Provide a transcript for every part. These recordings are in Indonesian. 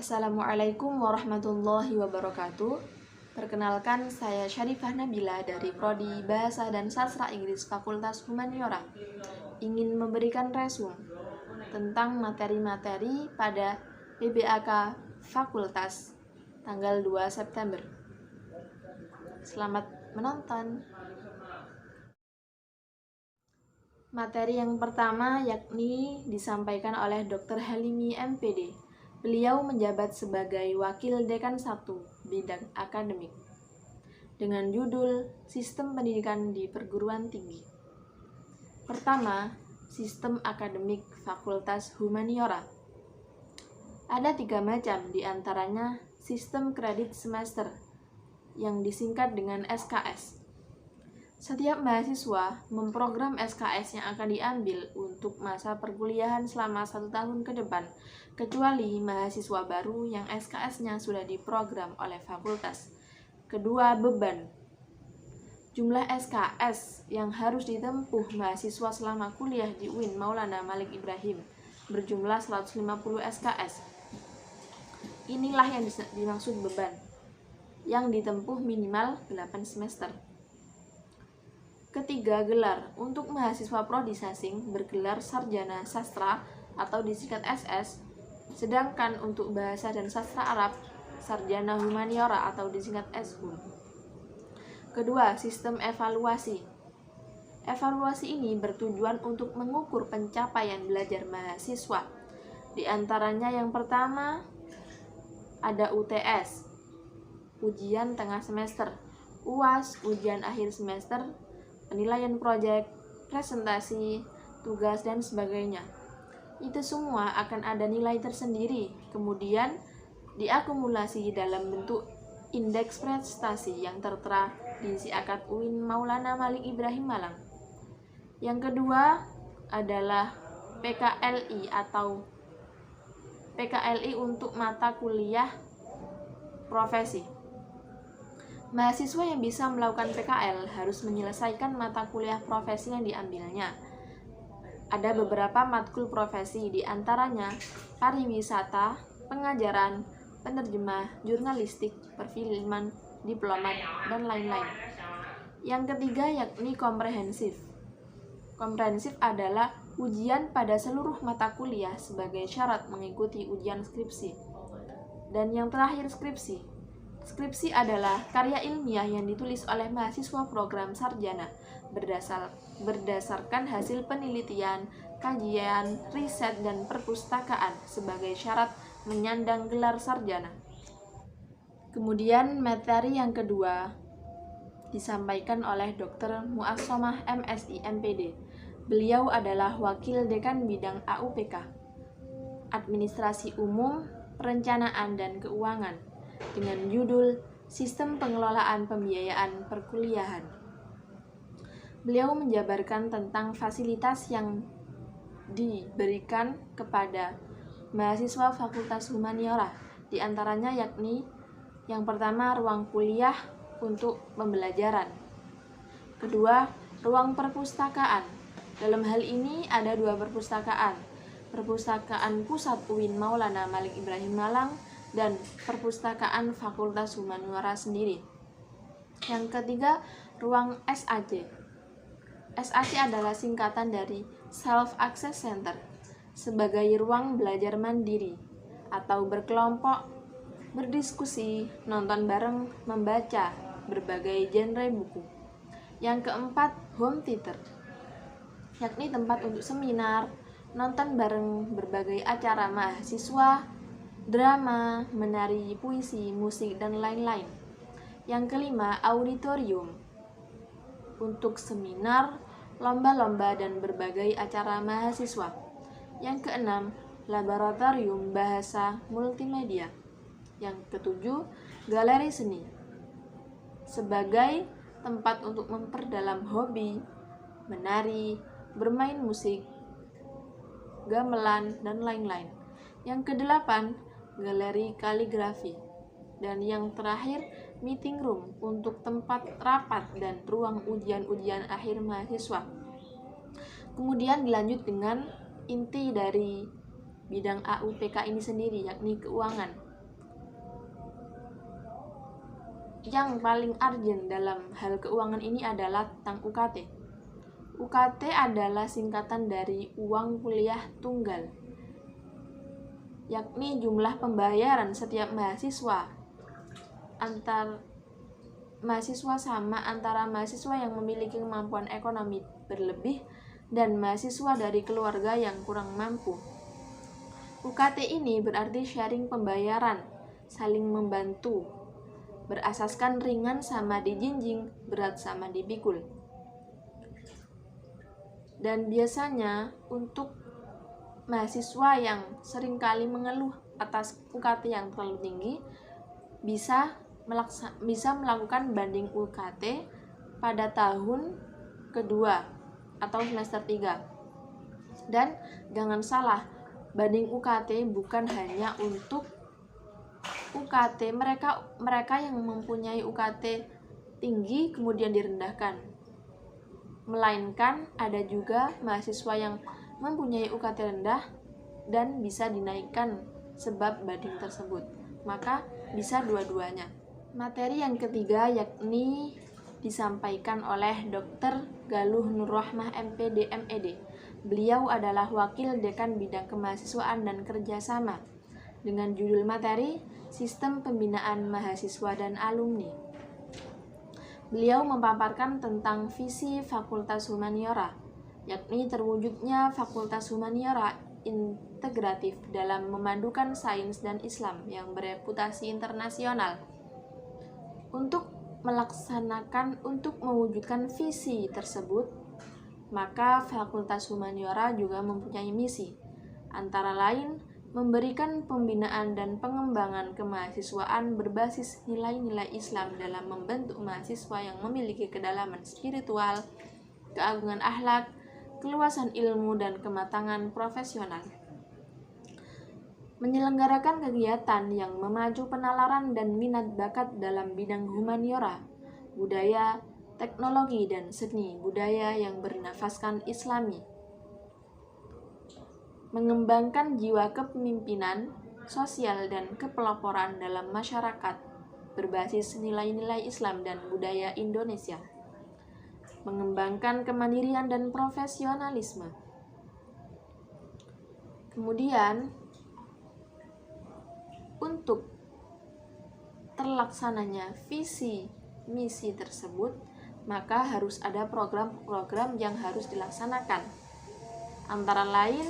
Assalamualaikum warahmatullahi wabarakatuh. Perkenalkan, saya Syarifah Nabila dari Prodi Bahasa dan Sastra Inggris Fakultas Humaniora. Ingin memberikan resume tentang materi-materi pada PBAK Fakultas tanggal 2 September. Selamat menonton. Materi yang pertama yakni disampaikan oleh Dr. Halimi MPD. Beliau menjabat sebagai Wakil Dekan 1 Bidang Akademik dengan judul Sistem Pendidikan di Perguruan Tinggi. Pertama, Sistem Akademik Fakultas Humaniora. Ada 3 macam, diantaranya Sistem Kredit Semester yang disingkat dengan SKS. Setiap mahasiswa memprogram SKS yang akan diambil untuk masa perkuliahan selama 1 tahun ke depan, kecuali mahasiswa baru yang SKS-nya sudah diprogram oleh fakultas. Kedua, beban. Jumlah SKS yang harus ditempuh mahasiswa selama kuliah di UIN Maulana Malik Ibrahim berjumlah 150 SKS. Inilah yang dimaksud beban, yang ditempuh minimal 8 semester. Ketiga, gelar. Untuk mahasiswa prodi sasing bergelar sarjana sastra atau disingkat SS, sedangkan untuk bahasa dan sastra Arab sarjana humaniora atau disingkat SHUM. Kedua, sistem evaluasi. Evaluasi ini bertujuan untuk mengukur pencapaian belajar mahasiswa. Di antaranya yang pertama ada UTS, ujian tengah semester, UAS, ujian akhir semester, penilaian proyek, presentasi, tugas, dan sebagainya. Itu semua akan ada nilai tersendiri, kemudian diakumulasi dalam bentuk indeks prestasi yang tertera di Siakat UIN Maulana Malik Ibrahim Malang. Yang kedua adalah PKLI atau PKLI untuk mata kuliah profesi. Mahasiswa yang bisa melakukan PKL harus menyelesaikan mata kuliah profesi yang diambilnya. Ada beberapa matkul profesi, di antaranya pariwisata, pengajaran, penerjemah, jurnalistik, perfilman, diplomat, dan lain-lain. Yang ketiga yakni komprehensif. Komprehensif adalah ujian pada seluruh mata kuliah sebagai syarat mengikuti ujian skripsi. Dan yang terakhir skripsi. Skripsi adalah karya ilmiah yang ditulis oleh mahasiswa program sarjana berdasarkan hasil penelitian, kajian, riset, dan perpustakaan sebagai syarat menyandang gelar sarjana. Kemudian materi yang kedua disampaikan oleh Dr. Mu'assomah MSI MPD. Beliau adalah Wakil Dekan Bidang AUPK, Administrasi Umum, Perencanaan, dan Keuangan, dengan judul Sistem Pengelolaan Pembiayaan Perkuliahan. Beliau menjabarkan tentang fasilitas yang diberikan kepada mahasiswa Fakultas Humaniora, di antaranya yakni yang pertama ruang kuliah untuk pembelajaran. Kedua, ruang perpustakaan. Dalam hal ini ada 2 perpustakaan, Perpustakaan Pusat UIN Maulana Malik Ibrahim Malang dan Perpustakaan Fakultas Humaniora sendiri. Yang ketiga, ruang SAC. SAC adalah singkatan dari Self Access Center, sebagai ruang belajar mandiri atau berkelompok, berdiskusi, nonton bareng, membaca berbagai genre buku. Yang keempat, home theater, yakni tempat untuk seminar, nonton bareng berbagai acara mahasiswa, drama, menari, puisi, musik, dan lain-lain. Yang kelima, auditorium untuk seminar, lomba-lomba, dan berbagai acara mahasiswa. Yang keenam, laboratorium bahasa multimedia. Yang ketujuh, galeri seni sebagai tempat untuk memperdalam hobi, menari, bermain musik, gamelan, dan lain-lain. Yang kedelapan, galeri kaligrafi. Dan yang terakhir, meeting room untuk tempat rapat dan ruang ujian-ujian akhir mahasiswa. Kemudian dilanjut dengan inti dari bidang AUPK ini sendiri, yakni keuangan. yang paling urgent dalam hal keuangan ini adalah tentang UKT. UKT adalah singkatan dari uang kuliah tunggal, yakni jumlah pembayaran setiap mahasiswa antar mahasiswa sama antara mahasiswa yang memiliki kemampuan ekonomi berlebih dan mahasiswa dari keluarga yang kurang mampu. UKT ini berarti sharing pembayaran, saling membantu, berasaskan ringan sama dijinjing, berat sama dipikul. Dan biasanya untuk mahasiswa yang seringkali mengeluh atas UKT yang terlalu tinggi bisa melakukan banding UKT pada tahun kedua atau semester 3. Dan jangan salah, banding UKT bukan hanya untuk UKT mereka yang mempunyai UKT tinggi kemudian direndahkan, melainkan ada juga mahasiswa yang mempunyai UKT rendah dan bisa dinaikkan sebab banding tersebut. Maka bisa dua-duanya. Materi yang ketiga yakni disampaikan oleh Dr. Galuh Nurrohmah MPD MED. Beliau adalah Wakil Dekan Bidang Kemahasiswaan dan Kerjasama dengan judul materi Sistem Pembinaan Mahasiswa dan Alumni. Beliau memaparkan tentang visi Fakultas Humaniora, yakni terwujudnya Fakultas Humaniora integratif dalam memadukan sains dan Islam yang bereputasi internasional. Untuk mewujudkan visi tersebut, maka Fakultas Humaniora juga mempunyai misi, antara lain memberikan pembinaan dan pengembangan kemahasiswaan berbasis nilai-nilai Islam dalam membentuk mahasiswa yang memiliki kedalaman spiritual, keagungan akhlak, keluasan ilmu, dan kematangan profesional. Menyelenggarakan kegiatan yang memacu penalaran dan minat bakat dalam bidang humaniora, budaya, teknologi, dan seni budaya yang bernafaskan Islami. Mengembangkan jiwa kepemimpinan, sosial, dan kepeloporan dalam masyarakat berbasis nilai-nilai Islam dan budaya Indonesia. Mengembangkan kemandirian dan profesionalisme. Kemudian, untuk terlaksananya visi misi tersebut, maka harus ada program-program yang harus dilaksanakan. Antara lain,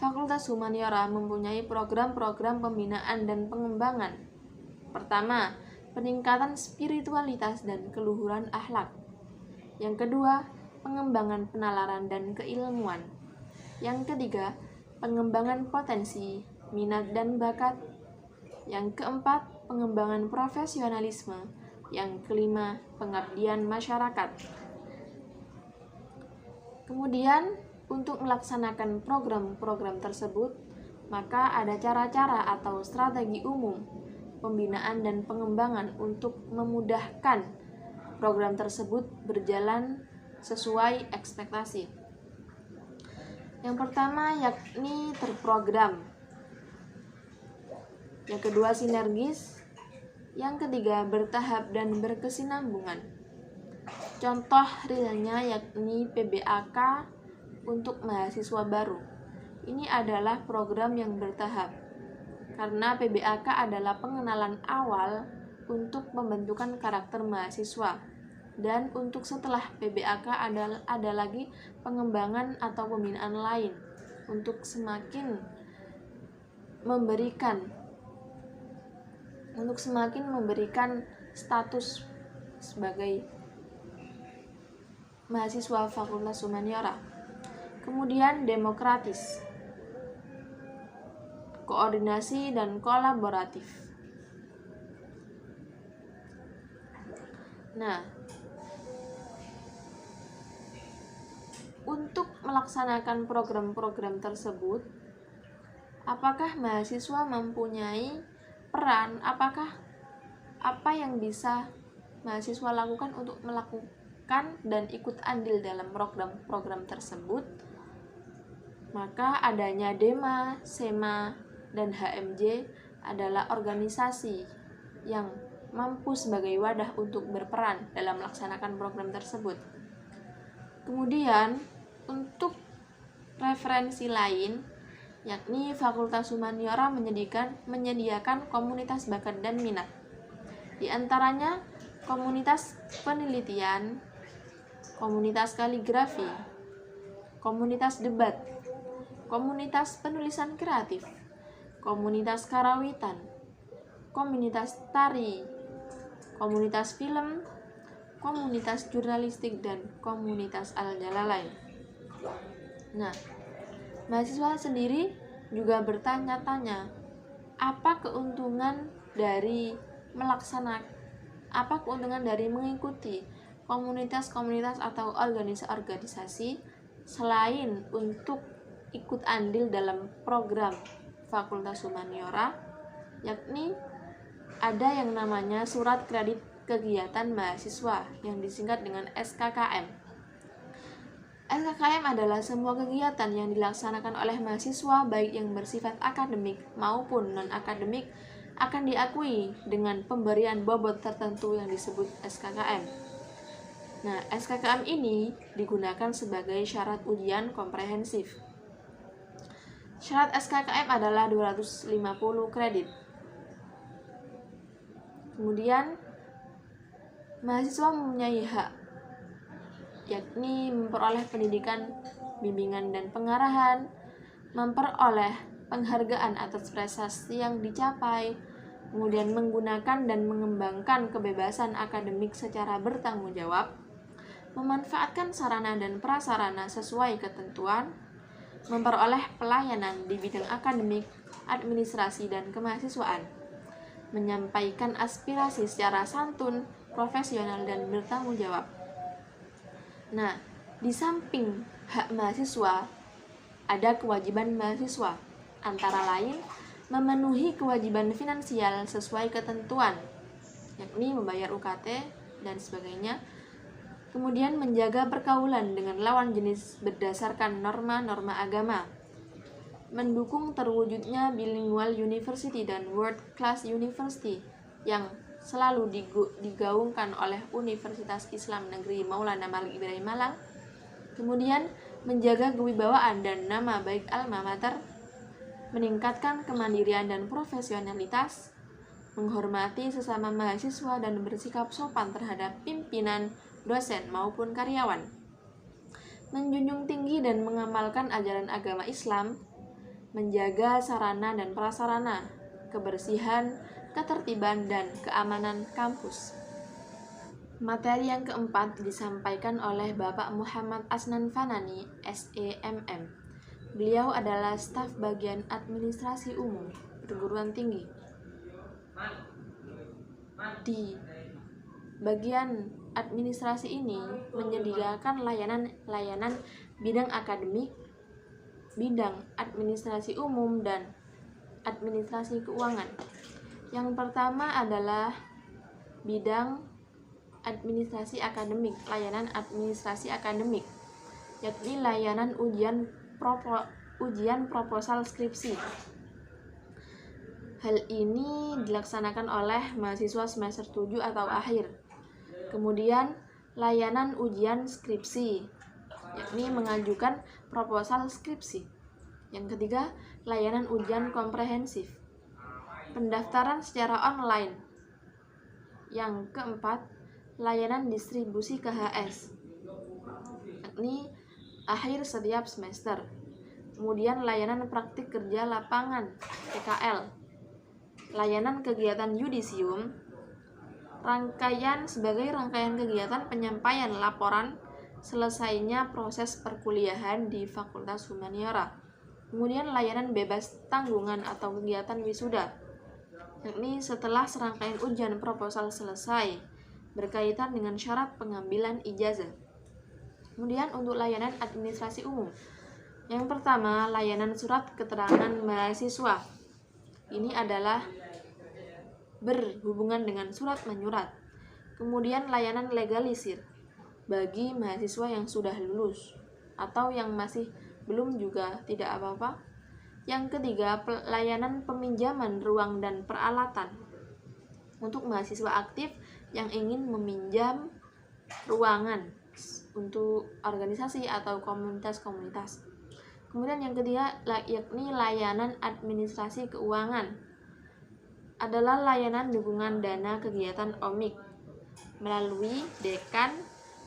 Fakultas Humaniora mempunyai program-program pembinaan dan pengembangan. Pertama, peningkatan spiritualitas dan keluhuran akhlak. Yang kedua, pengembangan penalaran dan keilmuan. Yang ketiga, pengembangan potensi, minat dan bakat. Yang keempat, pengembangan profesionalisme. Yang kelima, pengabdian masyarakat. Kemudian, untuk melaksanakan program-program tersebut, maka ada cara-cara atau strategi umum pembinaan dan pengembangan untuk memudahkan program tersebut berjalan sesuai ekspektasi. Yang pertama yakni terprogram, yang kedua sinergis, yang ketiga bertahap dan berkesinambungan. Contoh realnya yakni PBAK untuk mahasiswa baru. Ini adalah program yang bertahap, karena PBAK adalah pengenalan awal untuk pembentukan karakter mahasiswa. Dan untuk setelah PBAK ada lagi pengembangan atau pembinaan lain untuk semakin memberikan status sebagai mahasiswa Fakultas Humaniora. Kemudian demokratis, koordinasi dan kolaboratif. Nah, untuk melaksanakan program-program tersebut, apakah mahasiswa mempunyai peran? Apa yang bisa mahasiswa lakukan untuk melakukan dan ikut andil dalam program-program tersebut? Maka adanya DEMA, SEMA, dan HMJ adalah organisasi yang mampu sebagai wadah untuk berperan dalam melaksanakan program tersebut. Kemudian, untuk referensi lain, yakni Fakultas Humaniora menyediakan komunitas bakat dan minat. Di antaranya komunitas penelitian, komunitas kaligrafi, komunitas debat, komunitas penulisan kreatif, komunitas karawitan, komunitas tari, komunitas film, komunitas jurnalistik, dan komunitas Al-Jalalain. Nah, mahasiswa sendiri juga bertanya-tanya, apa keuntungan dari mengikuti komunitas-komunitas atau organisasi selain untuk ikut andil dalam program Fakultas Humaniora, yakni ada yang namanya Surat Kredit Kegiatan Mahasiswa yang disingkat dengan SKKM. SKKM adalah semua kegiatan yang dilaksanakan oleh mahasiswa baik yang bersifat akademik maupun non-akademik akan diakui dengan pemberian bobot tertentu yang disebut SKKM. Nah, SKKM ini digunakan sebagai syarat ujian komprehensif. Syarat SKKM adalah 250 kredit. Kemudian, mahasiswa mempunyai hak, yakni memperoleh pendidikan, bimbingan dan pengarahan, memperoleh penghargaan atas prestasi yang dicapai, kemudian menggunakan dan mengembangkan kebebasan akademik secara bertanggung jawab, memanfaatkan sarana dan prasarana sesuai ketentuan, memperoleh pelayanan di bidang akademik, administrasi, dan kemahasiswaan, menyampaikan aspirasi secara santun, profesional, dan bertanggung jawab. Nah, di samping hak mahasiswa, ada kewajiban mahasiswa, antara lain memenuhi kewajiban finansial sesuai ketentuan, yakni membayar UKT dan sebagainya. Kemudian menjaga pergaulan dengan lawan jenis berdasarkan norma-norma agama, mendukung terwujudnya bilingual university dan world class university yang selalu digaungkan oleh Universitas Islam Negeri Maulana Malik Ibrahim Malang. Kemudian menjaga kewibawaan dan nama baik alma mater, meningkatkan kemandirian dan profesionalitas, menghormati sesama mahasiswa dan bersikap sopan terhadap pimpinan, dosen maupun karyawan, menjunjung tinggi dan mengamalkan ajaran agama Islam, menjaga sarana dan prasarana, kebersihan, ketertiban, dan keamanan kampus. Materi yang keempat disampaikan oleh Bapak Muhammad Asnan Fanani, SEMM. Beliau adalah staf bagian administrasi umum perguruan tinggi. Di bagian administrasi ini menyediakan layanan bidang akademik, bidang administrasi umum, dan administrasi keuangan. Yang pertama adalah bidang administrasi akademik, layanan administrasi akademik, yakni layanan ujian proposal skripsi. Hal ini dilaksanakan oleh mahasiswa semester 7 atau akhir. Kemudian layanan ujian skripsi, yakni mengajukan proposal skripsi. Yang ketiga, layanan ujian komprehensif, pendaftaran secara online. Yang keempat, layanan distribusi KHS, yakni akhir setiap semester. Kemudian layanan praktik kerja lapangan PKL, layanan kegiatan yudisium, sebagai rangkaian kegiatan penyampaian laporan selesainya proses perkuliahan di Fakultas Humaniora. Kemudian layanan bebas tanggungan atau kegiatan wisuda, yakni setelah serangkaian ujian proposal selesai berkaitan dengan syarat pengambilan ijazah. Kemudian untuk layanan administrasi umum, yang pertama layanan surat keterangan mahasiswa. Ini adalah berhubungan dengan surat menyurat. Kemudian layanan legalisir bagi mahasiswa yang sudah lulus atau yang masih belum juga tidak apa-apa. Yang ketiga, layanan peminjaman ruang dan peralatan. Untuk mahasiswa aktif yang ingin meminjam ruangan untuk organisasi atau komunitas-komunitas. Kemudian yang ketiga yakni layanan administrasi keuangan, adalah layanan dukungan dana kegiatan OMIK melalui dekan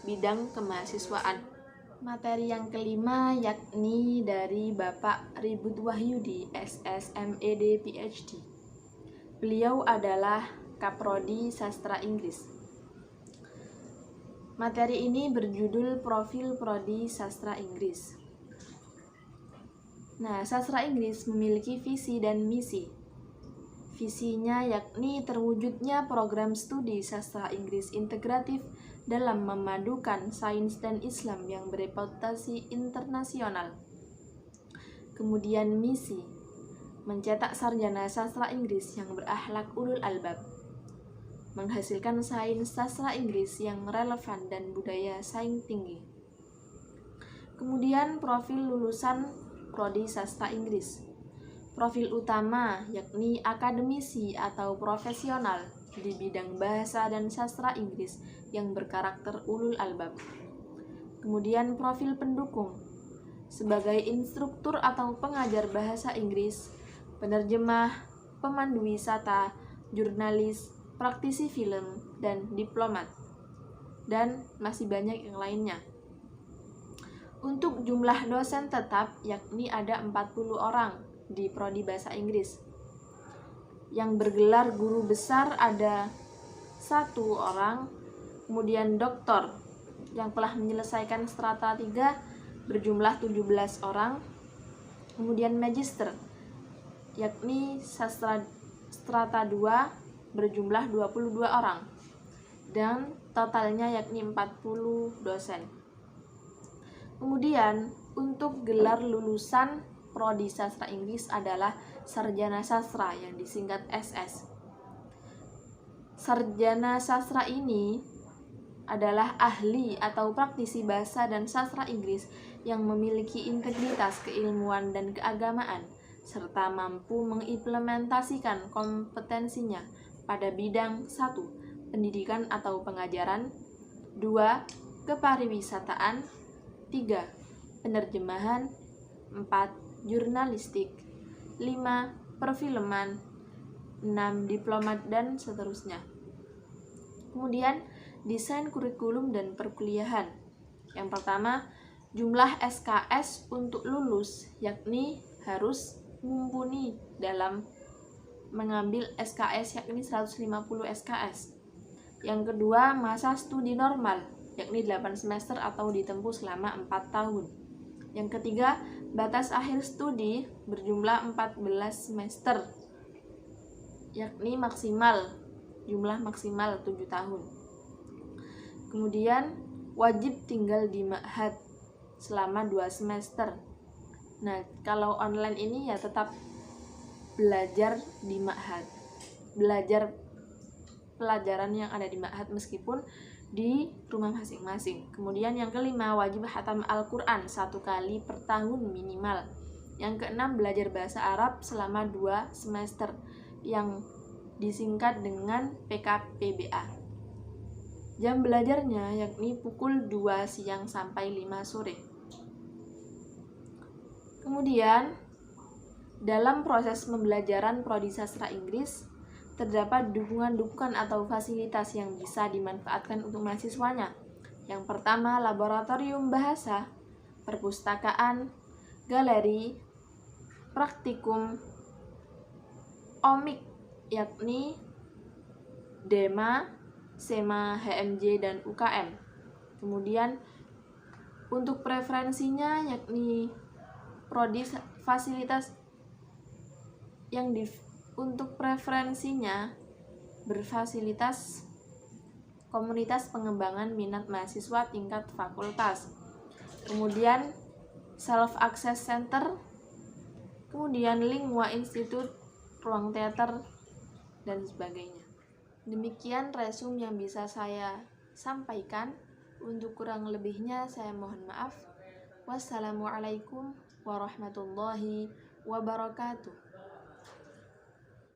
bidang kemahasiswaan. Materi yang kelima yakni dari Bapak Ribut Wahyudi, SSMED PhD. Beliau adalah Kaprodi Sastra Inggris. Materi ini berjudul Profil Prodi Sastra Inggris. Nah, sastra Inggris memiliki visi dan misi. Visinya yakni terwujudnya program studi sastra Inggris integratif dalam memadukan sains dan Islam yang bereputasi internasional. Kemudian misi, mencetak sarjana sastra Inggris yang berakhlak ulul albab, menghasilkan sains sastra Inggris yang relevan dan budaya saing tinggi. Kemudian profil lulusan Prodi Sastra Inggris. Profil utama yakni akademisi atau profesional di bidang bahasa dan sastra Inggris yang berkarakter ulul albab. Kemudian profil pendukung sebagai instruktur atau pengajar bahasa Inggris, penerjemah, pemandu wisata, jurnalis, praktisi film, dan diplomat. Dan masih banyak yang lainnya. Untuk jumlah dosen tetap yakni ada 40 orang di Prodi Bahasa Inggris. Yang bergelar guru besar ada 1 orang, kemudian doktor yang telah menyelesaikan strata 3 berjumlah 17 orang, kemudian magister yakni strata 2 berjumlah 22 orang, dan totalnya yakni 40 dosen. Kemudian untuk gelar lulusan Prodi Sastra Inggris adalah Sarjana Sastra yang disingkat SS. Sarjana Sastra ini adalah ahli atau praktisi bahasa dan sastra Inggris yang memiliki integritas keilmuan dan keagamaan, serta mampu mengimplementasikan kompetensinya pada bidang 1. Pendidikan atau pengajaran, 2. Kepariwisataan, 3. Penerjemahan, 4. Jurnalistik, 5. Perfilman, 6. Diplomat, dan seterusnya. Kemudian desain kurikulum dan perkuliahan. Yang pertama, jumlah SKS untuk lulus yakni harus mumpuni dalam mengambil SKS yakni 150 SKS. Yang kedua, masa studi normal yakni 8 semester atau ditempuh selama 4 tahun. Yang ketiga, batas akhir studi berjumlah 14 semester yakni jumlah maksimal 7 tahun. Kemudian wajib tinggal di ma'had selama 2 semester. Nah, kalau online ini ya tetap belajar di ma'had, belajar pelajaran yang ada di ma'had meskipun di rumah masing-masing. Kemudian yang kelima, wajib khatam Al-Quran 1 kali per tahun minimal. Yang keenam, belajar bahasa Arab selama 2 semester yang disingkat dengan PKPBA. Jam belajarnya yakni pukul 2 siang sampai 5 sore. Kemudian, dalam proses pembelajaran Prodi Sastra Inggris, terdapat dukungan-dukungan atau fasilitas yang bisa dimanfaatkan untuk mahasiswanya. Yang pertama, laboratorium bahasa, perpustakaan, galeri, praktikum, OMIK, yakni DEMA, SEMA, HMJ, dan UKM. Kemudian untuk preferensinya yakni prodi fasilitas yang untuk preferensinya berfasilitas komunitas pengembangan minat mahasiswa tingkat fakultas. Kemudian self access center, kemudian Lingua Institute, ruang teater, dan sebagainya. Demikian resume yang bisa saya sampaikan. Untuk kurang lebihnya saya mohon maaf. Wassalamualaikum warahmatullahi wabarakatuh.